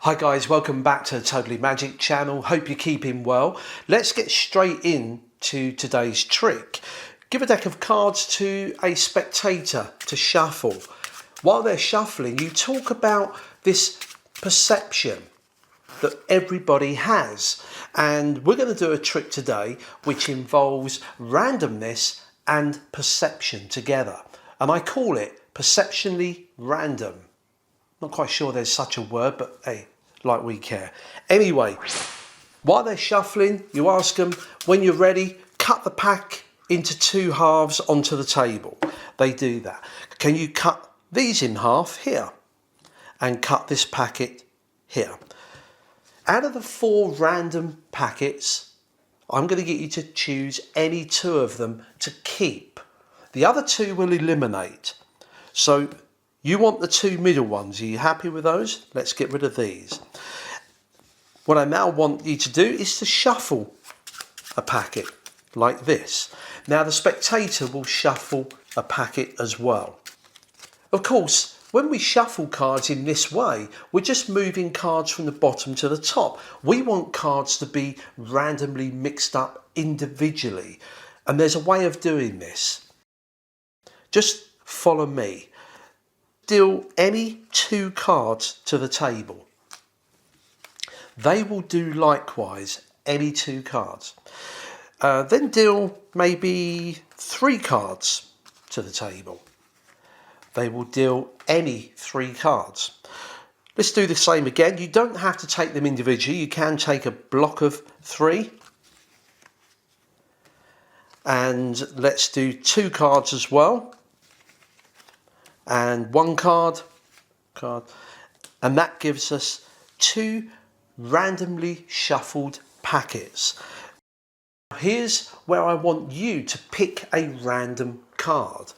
Hi guys, welcome back to the Totally Magic channel. Hope you're keeping well. Let's get straight into today's trick. Give a deck of cards to a spectator to shuffle. While they're shuffling, you talk about this perception that everybody has. And we're going to do a trick today which involves randomness and perception together. And I call it perceptionally random. Not quite sure there's such a word, but hey, like we care. Anyway, while they're shuffling, you ask them, when you're ready, cut the pack into two halves onto the table. They do that. Can you cut these in half here? And cut this packet here. Out of the 4 random packets, I'm going to get you to choose any 2 of them to keep. The other 2 will eliminate. So you want the 2 middle ones. Are you happy with those? Let's get rid of these. What I now want you to do is to shuffle a packet like this. Now the spectator will shuffle a packet as well. Of course, when we shuffle cards in this way, we're just moving cards from the bottom to the top. We want cards to be randomly mixed up individually. And there's a way of doing this. Just follow me. Deal any 2 cards to the table. They will do likewise, any 2 cards. Then deal maybe 3 cards to the table. They will deal any 3 cards. Let's do the same again. You don't have to take them individually. You can take a block of 3. And let's do 2 cards as well. And 1 card, and that gives us 2 randomly shuffled packets. Here's where I want you to pick a random card.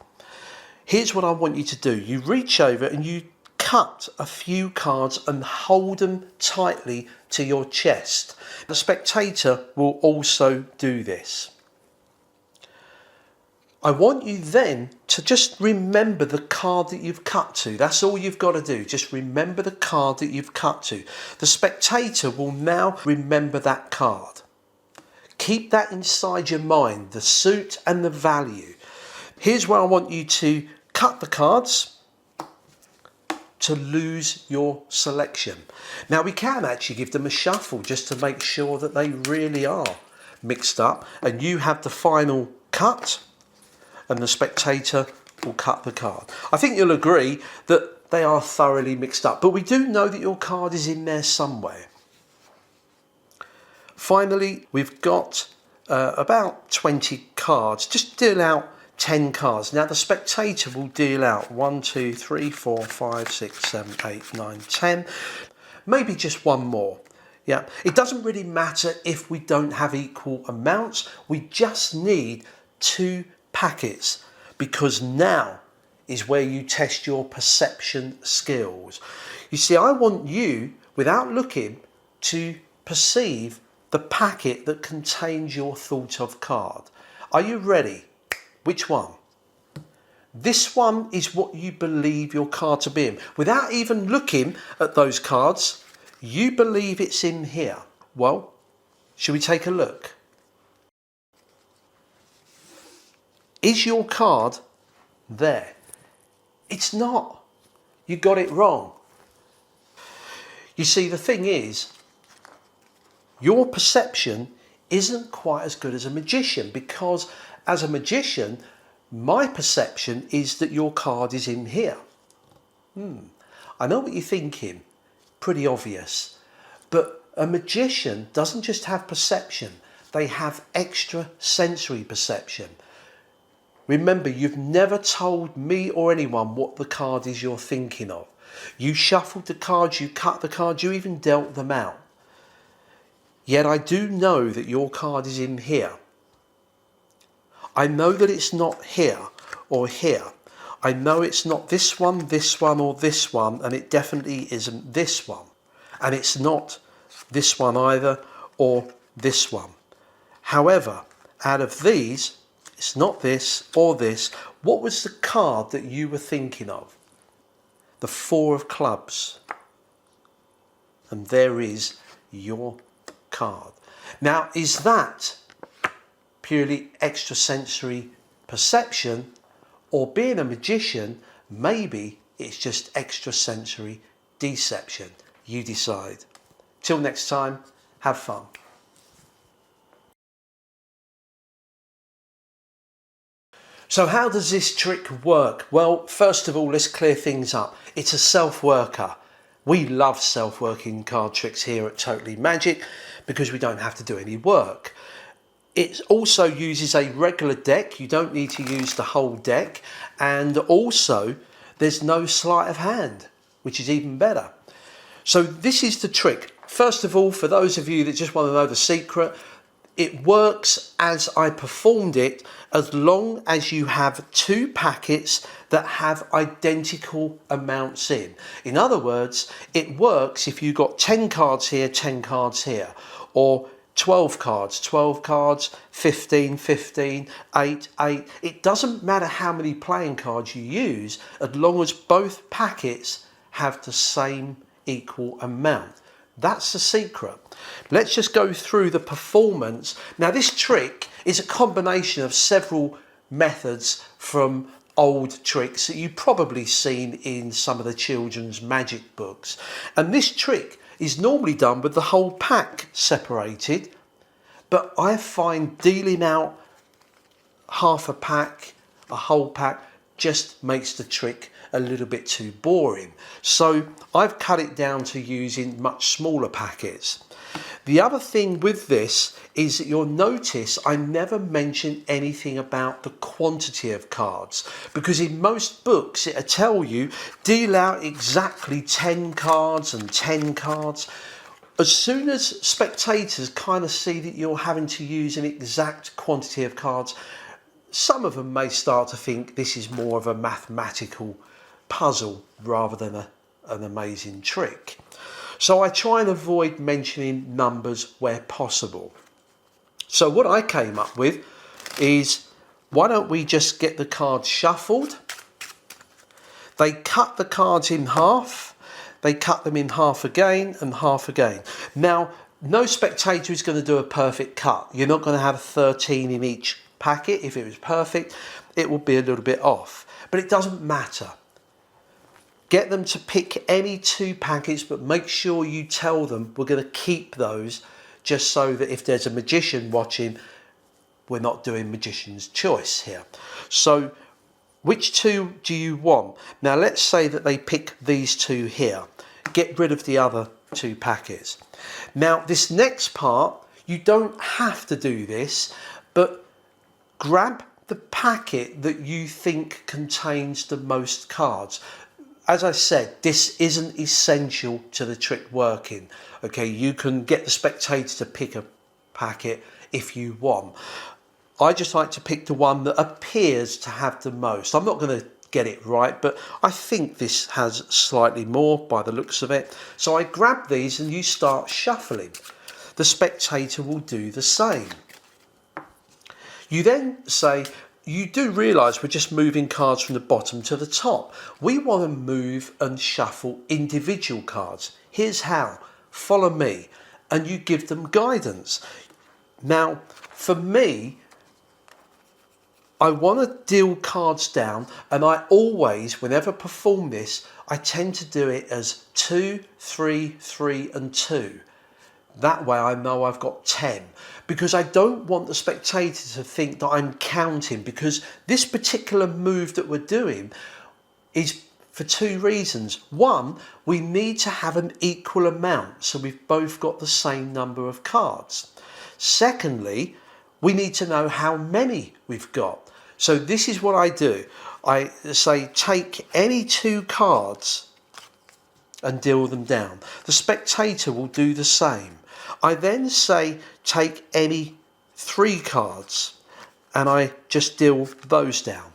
Here's what I want you to do. You reach over and you cut a few cards and hold them tightly to your chest. The spectator will also do this. I want you then to just remember the card that you've cut to. That's all you've got to do. Just remember the card that you've cut to. The spectator will now remember that card. Keep that inside your mind, the suit and the value. Here's where I want you to cut the cards to lose your selection. Now we can actually give them a shuffle just to make sure that they really are mixed up, and you have the final cut. And the spectator will cut the card. I think you'll agree that they are thoroughly mixed up, but we do know that your card is in there somewhere. Finally, we've got about 20 cards. Just deal out 10 cards. Now the spectator will deal out 1, 2, 3, 4, 5, 6, 7, 8, 9, 10. Maybe just one more. Yeah, it doesn't really matter if we don't have equal amounts. We just need 2 packets, because now is where you test your perception skills. You see, I want you, without looking, to perceive the packet that contains your thought of card. Are you ready? Which one? This one is what you believe your card to be in. Without even looking at those cards, you believe it's in here. Well, should we take a look? Is your card there? It's not. You got it wrong. You see, the thing is, your perception isn't quite as good as a magician, because as a magician, my perception is that your card is in here. I know what you're thinking. Pretty obvious. But a magician doesn't just have perception. They have extra sensory perception. Remember, you've never told me or anyone what the card is you're thinking of. You shuffled the cards, you cut the cards, you even dealt them out. Yet I do know that your card is in here. I know that it's not here or here. I know it's not this one, or this one, and it definitely isn't this one. And it's not this one either, or this one. However, out of these, it's not this or this. What was the card that you were thinking of? The 4 of clubs. and there is your card. Now, is that purely extrasensory perception, or being a magician, maybe it's just extrasensory deception? You decide. Till next time, have fun. So how does this trick work? Well, first of all, let's clear things up. It's a self-worker. We love self-working card tricks here at Totally Magic because we don't have to do any work. It also uses a regular deck. You don't need to use the whole deck. And also, there's no sleight of hand, which is even better. So this is the trick. First of all, for those of you that just want to know the secret, it works as I performed it, as long as you have 2 packets that have identical amounts in. In other words, it works if you've got 10 cards here, 10 cards here, or 12 cards, 15, 15, 8, 8. It doesn't matter how many playing cards you use, as long as both packets have the same equal amount. That's the secret. Let's just go through the performance. Now, this trick is a combination of several methods from old tricks that you've probably seen in some of the children's magic books. And this trick is normally done with the whole pack separated, but I find dealing out half a pack, a whole pack, just makes the trick a little bit too boring. So I've cut it down to using much smaller packets. The other thing with this is that you'll notice I never mention anything about the quantity of cards, because in most books it'll tell you deal out exactly 10 cards and 10 cards. As soon as spectators kind of see that you're having to use an exact quantity of cards, some of them may start to think this is more of a mathematical puzzle rather than an amazing trick. So I try and avoid mentioning numbers where possible. So what I came up with is, why don't we just get the cards shuffled? They cut the cards in half. They cut them in half again and half again. Now, no spectator is going to do a perfect cut. You're not going to have 13 in each packet. If it was perfect, it would be a little bit off. But it doesn't matter. Get them to pick any 2 packets, but make sure you tell them we're going to keep those, just so that if there's a magician watching, we're not doing magician's choice here. So which 2 do you want? Now let's say that they pick these 2 here. Get rid of the other 2 packets. Now this next part, you don't have to do this, but grab the packet that you think contains the most cards. As I said, this isn't essential to the trick working. Okay, you can get the spectator to pick a packet if you want. I just like to pick the one that appears to have the most. I'm not going to get it right, but I think this has slightly more by the looks of it. So I grab these and you start shuffling. The spectator will do the same. You then say, you do realise we're just moving cards from the bottom to the top. We want to move and shuffle individual cards. Here's how. Follow me. And you give them guidance. Now, for me, I want to deal cards down, and I always, whenever I perform this, I tend to do it as 2, 3, 3 and 2. That way I know I've got 10, because I don't want the spectator to think that I'm counting, because this particular move that we're doing is for 2 reasons. One, we need to have an equal amount, so we've both got the same number of cards. Secondly, we need to know how many we've got. So this is what I do. I say take any 2 cards and deal them down. The spectator will do the same. I then say take any 3 cards and I just deal those down.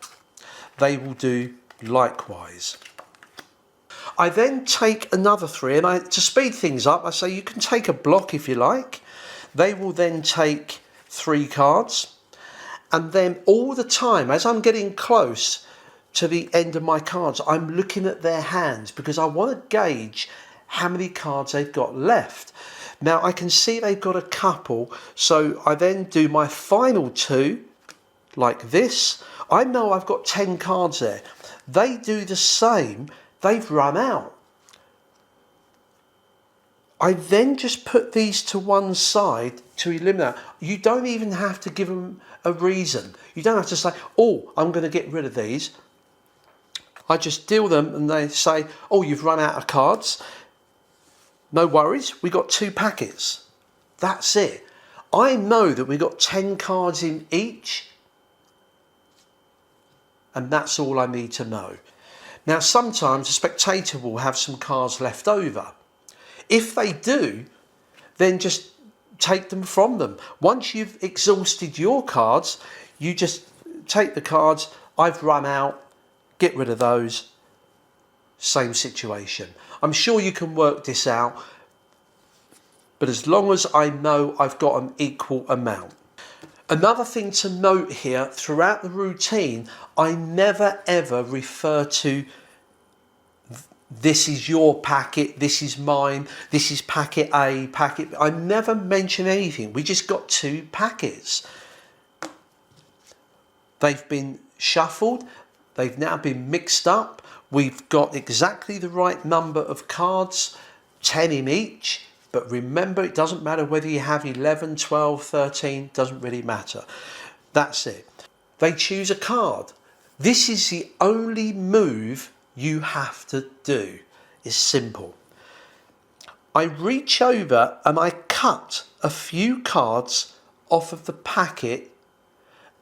They will do likewise. I then take another 3, and to speed things up, I say you can take a block if you like. They will then take 3 cards, and then all the time as I'm getting close to the end of my cards, I'm looking at their hands, because I want to gauge how many cards they've got left. Now I can see they've got a couple, so I then do my final two like this. I know I've got 10 cards there. They do the same, they've run out. I then just put these to one side to eliminate. You don't even have to give them a reason. You don't have to say, oh, I'm going to get rid of these. I just deal them and they say, oh, you've run out of cards. No worries, we got 2 packets. That's it. I know that we got 10 cards in each, and that's all I need to know. Now, sometimes a spectator will have some cards left over. If they do, then just take them from them. Once you've exhausted your cards, you just take the cards. I've run out, get rid of those. Same situation. I'm sure you can work this out, but as long as I know I've got an equal amount. Another thing to note here, throughout the routine, I never ever refer to this is your packet, this is mine, this is packet A, packet B. I never mention anything. We just got 2 packets. They've been shuffled, they've now been mixed up. We've got exactly the right number of cards, 10 in each. But remember, it doesn't matter whether you have 11, 12, 13, doesn't really matter. That's it. They choose a card. This is the only move you have to do. It's simple. I reach over and I cut a few cards off of the packet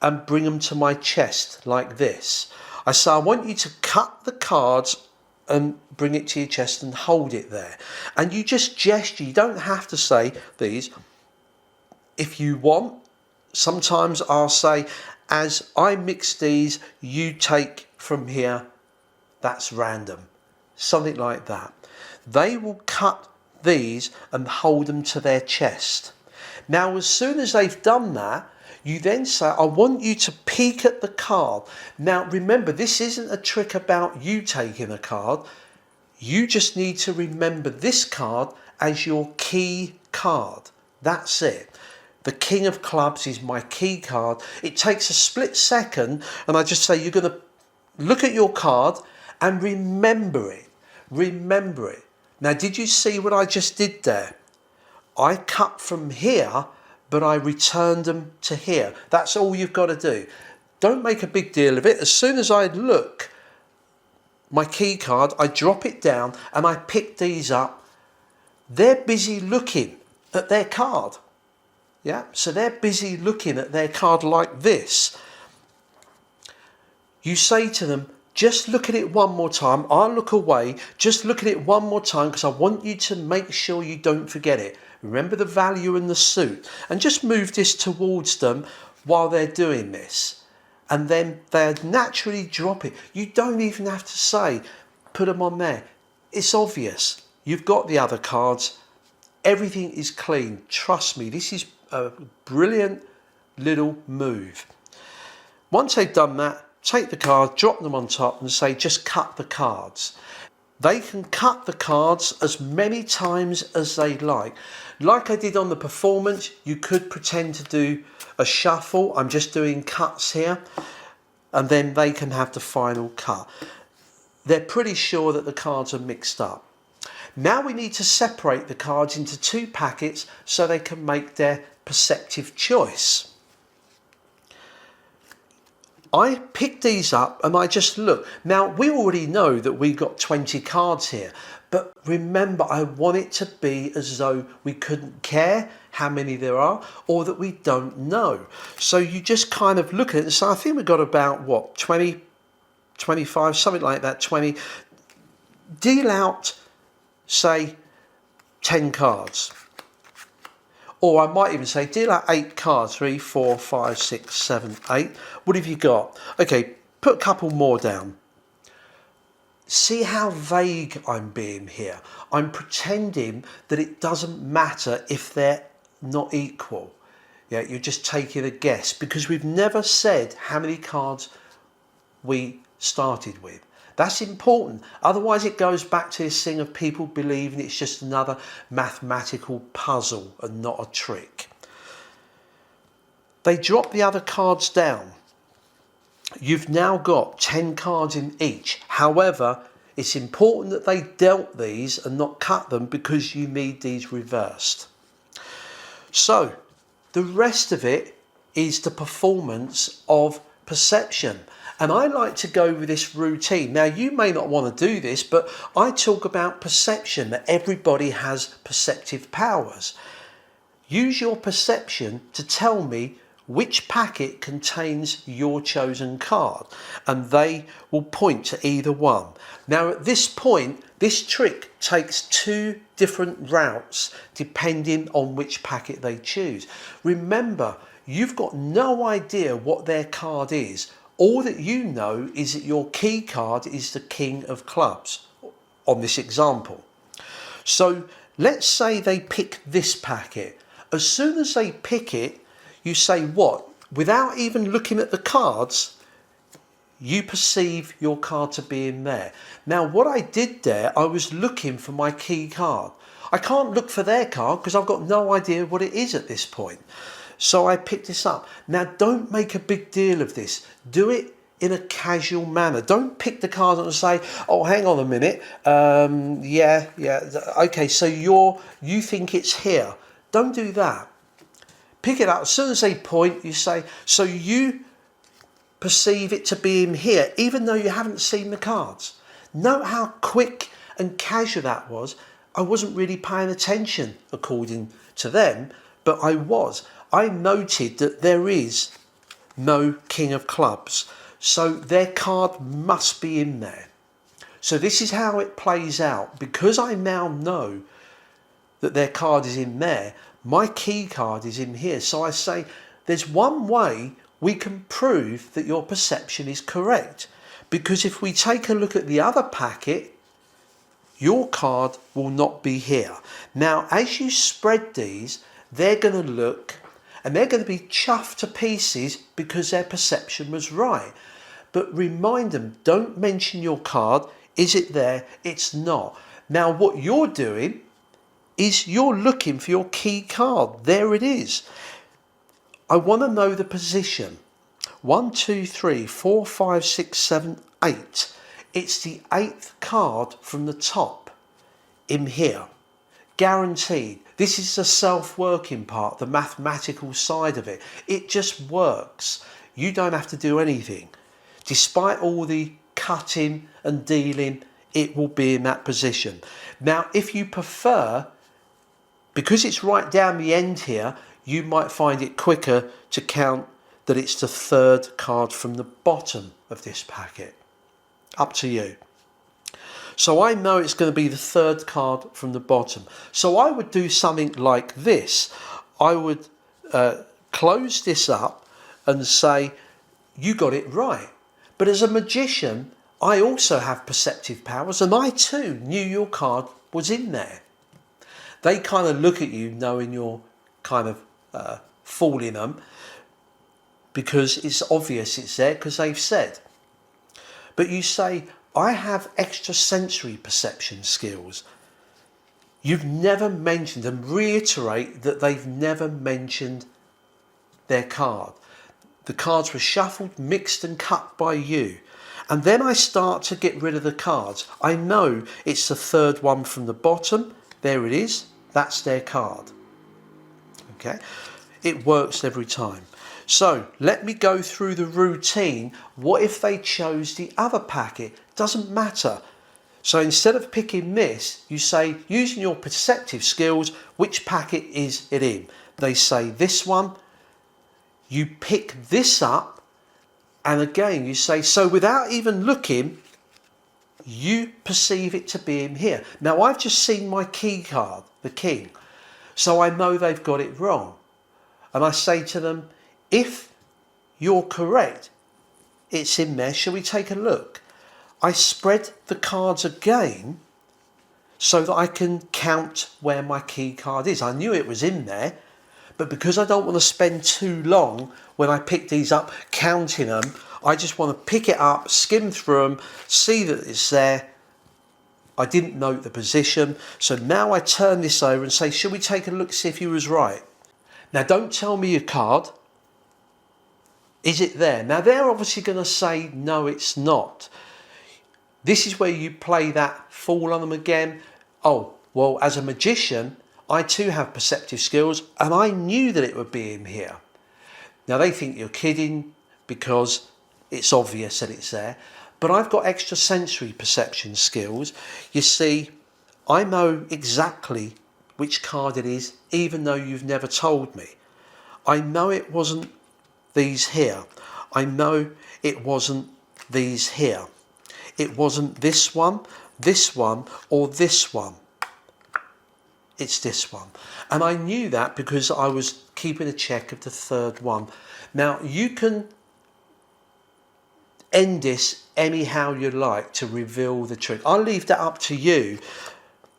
and bring them to my chest like this. I say, I want you to cut the cards and bring it to your chest and hold it there. And you just gesture, you don't have to say these. If you want, sometimes I'll say, as I mix these, you take from here, that's random. Something like that. They will cut these and hold them to their chest. Now, as soon as they've done that, you then say, I want you to peek at the card. Now, remember, this isn't a trick about you taking a card. You just need to remember this card as your key card. That's it. The King of Clubs is my key card. It takes a split second, and I just say, you're going to look at your card and remember it. Remember it. Now, did you see what I just did there? I cut from here, but I returned them to here. That's all you've got to do. Don't make a big deal of it. As soon as I look, my key card, I drop it down and I pick these up. They're busy looking at their card. Yeah, so they're busy looking at their card like this. You say to them, just look at it one more time. I'll look away. Just look at it one more time because I want you to make sure you don't forget it. Remember the value in the suit, and just move this towards them while they're doing this, and then they'll naturally drop it. You don't even have to say, put them on there. It's obvious. You've got the other cards. Everything is clean. Trust me, this is a brilliant little move. Once they've done that, take the card, drop them on top and say, just cut the cards. They can cut the cards as many times as they like. Like I did on the performance, you could pretend to do a shuffle. I'm just doing cuts here. And then they can have the final cut. They're pretty sure that the cards are mixed up. Now we need to separate the cards into 2 packets so they can make their perceptive choice. I pick these up and I just look. Now, we already know that we've got 20 cards here, but remember, I want it to be as though we couldn't care how many there are or that we don't know. So you just kind of look at it and say, I think we've got about, what, 20, 25, something like that, 20. Deal out, say, 10 cards. Or I might even say, deal out 8 cards, 3, 4, 5, 6, 7, 8. What have you got? Okay, put a couple more down. See how vague I'm being here. I'm pretending that it doesn't matter if they're not equal. Yeah, you're just taking a guess because we've never said how many cards we started with. That's important. Otherwise it goes back to this thing of people believing it's just another mathematical puzzle and not a trick. They drop the other cards down. You've now got 10 cards in each. However, it's important that they dealt these and not cut them, because you need these reversed. So the rest of it is the performance of perception. And I like to go with this routine. Now, you may not want to do this, but I talk about perception, that everybody has perceptive powers. Use your perception to tell me which packet contains your chosen card, and they will point to either one. Now, at this point, this trick takes 2 different routes depending on which packet they choose. Remember, you've got no idea what their card is. All that you know is that your key card is the King of Clubs on this example. So let's say they pick this packet. As soon as they pick it, you say what? Without even looking at the cards, you perceive your card to be in there. Now, what I did there, I was looking for my key card. I can't look for their card because I've got no idea what it is at this point. So I picked this up. Now, don't make a big deal of this. Do it in a casual manner. Don't pick the card and say, oh, hang on a minute. Okay, so you think it's here. Don't do that. Pick it up. As soon as they point, you say, so you perceive it to be in here, even though you haven't seen the cards. Note how quick and casual that was. I wasn't really paying attention according to them, but I was. I noted that there is no King of Clubs, so their card must be in there. So this is how it plays out. Because I now know that their card is in there, my key card is in here. So I say, there's one way we can prove that your perception is correct. Because if we take a look at the other packet, your card will not be here. Now, as you spread these, they're going to look and they're going to be chuffed to pieces because their perception was right. But remind them, don't mention your card. Is it there? It's not. Now, what you're doing is you're looking for your key card. There it is. I want to know the position. 1, 2, 3, 4, 5, 6, 7, 8. It's the 8th card from the top in here. Guaranteed. This is the self-working part, the mathematical side of it. It just works. You don't have to do anything. Despite all the cutting and dealing, it will be in that position. Now, if you prefer, because it's right down the end here, you might find it quicker to count that it's the 3rd card from the bottom of this packet. Up to you. So I know it's going to be the 3rd card from the bottom. So I would do something like this. I would close this up and say, you got it right. But as a magician, I also have perceptive powers, and I too knew your card was in there. They kind of look at you knowing you're kind of fooling them, because it's obvious it's there because they've said. But you say, I have extrasensory perception skills. You've never mentioned, and reiterate that they've never mentioned their card. The cards were shuffled, mixed and cut by you. And then I start to get rid of the cards. I know it's the 3rd one from the bottom. There it is. That's their card. Okay. It works every time. So let me go through the routine. What if they chose the other packet? Doesn't matter. So instead of picking this, you say, using your perceptive skills, which packet is it in? They say this one. You pick this up, and again you say, so without even looking, you perceive it to be in here. Now I've just seen my key card, the king, so I know they've got it wrong. And I say to them, if you're correct, it's in there, shall we take a look? I spread the cards again so that I can count where my key card is. I knew it was in there, but because I don't want to spend too long when I pick these up counting them, I just want to pick it up, skim through them, see that it's there. I didn't note the position. So now I turn this over and say, shall we take a look, see if you was right? Now don't tell me your card. Is it there? Now they're obviously going to say, no, it's not. This is where you play that fool on them again. Oh, well, as a magician, I too have perceptive skills and I knew that it would be in here. Now they think you're kidding because it's obvious that it's there, but I've got extrasensory perception skills. You see, I know exactly which card it is, even though you've never told me. I know it wasn't these here. I know it wasn't these here. It wasn't this one, or this one. It's this one. And I knew that because I was keeping a check of the third one. Now you can end this anyhow you like to reveal the trick. I'll leave that up to you,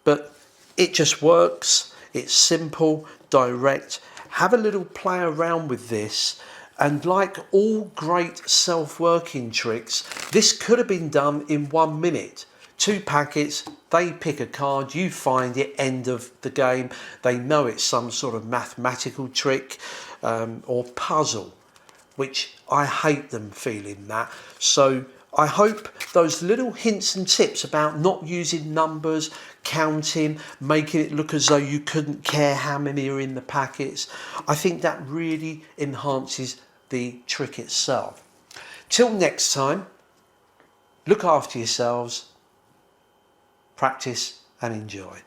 but it just works. It's simple, direct. Have a little play around with this. And like all great self-working tricks, this could have been done in 1 minute. 2 packets, they pick a card, you find it, end of the game. They know it's some sort of mathematical trick or puzzle, which I hate them feeling that. So I hope those little hints and tips about not using numbers, counting, making it look as though you couldn't care how many are in the packets, I think that really enhances the trick itself. Till next time, look after yourselves, practice and enjoy.